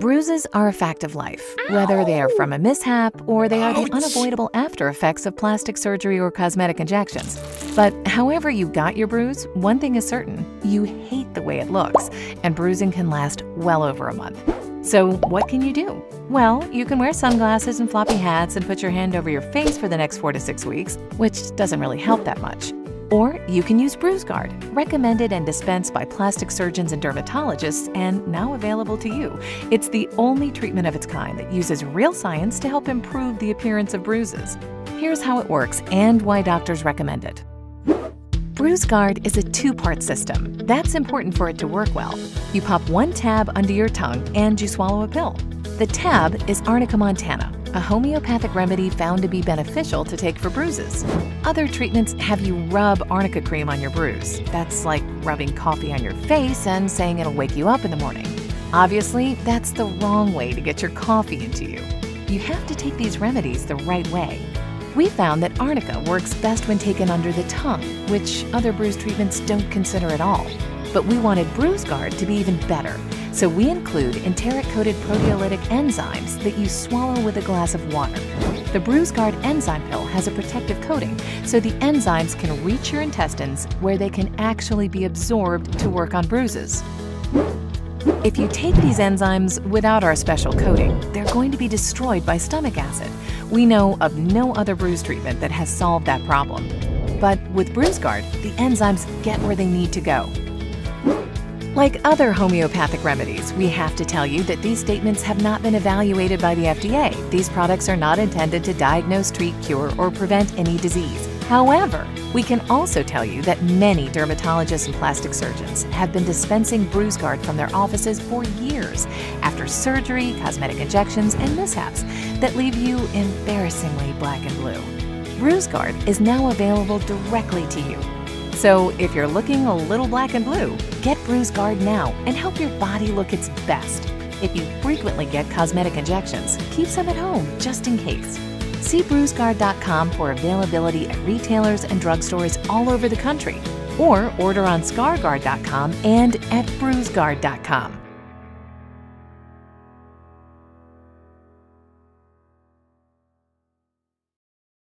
Bruises are a fact of life, whether they are from a mishap or they are the unavoidable after effects of plastic surgery or cosmetic injections. But however you got your bruise, one thing is certain: you hate the way it looks, and bruising can last well over a month. So what can you do? Well, you can wear sunglasses and floppy hats and put your hand over your face for the next 4 to 6 weeks, which doesn't really help that much. Or you can use BruiseGuard, recommended and dispensed by plastic surgeons and dermatologists, and now available to you. It's the only treatment of its kind that uses real science to help improve the appearance of bruises. Here's how it works and why doctors recommend it. BruiseGuard is a two-part system. That's important for it to work well. You pop one tab under your tongue and you swallow a pill. The tab is Arnica montana, a homeopathic remedy found to be beneficial to take for bruises. Other treatments have you rub arnica cream on your bruise. That's like rubbing coffee on your face and saying it'll wake you up in the morning. Obviously, that's the wrong way to get your coffee into you. You have to take these remedies the right way. We found that arnica works best when taken under the tongue, which other bruise treatments don't consider at all. But we wanted BruiseGuard to be even better, so we include enteric-coated proteolytic enzymes that you swallow with a glass of water. The BruiseGuard enzyme pill has a protective coating, so the enzymes can reach your intestines where they can actually be absorbed to work on bruises. If you take these enzymes without our special coating, they're going to be destroyed by stomach acid. We know of no other bruise treatment that has solved that problem. But with BruiseGuard, the enzymes get where they need to go. Like other homeopathic remedies, we have to tell you that these statements have not been evaluated by the FDA. These products are not intended to diagnose, treat, cure, or prevent any disease. However, we can also tell you that many dermatologists and plastic surgeons have been dispensing BruiseGuard from their offices for years after surgery, cosmetic injections, and mishaps that leave you embarrassingly black and blue. BruiseGuard is now available directly to you. So if you're looking a little black and blue, get BruiseGuard now and help your body look its best. If you frequently get cosmetic injections, keep some at home just in case. See BruiseGuard.com for availability at retailers and drugstores all over the country, or order on ScarGuard.com and at BruiseGuard.com.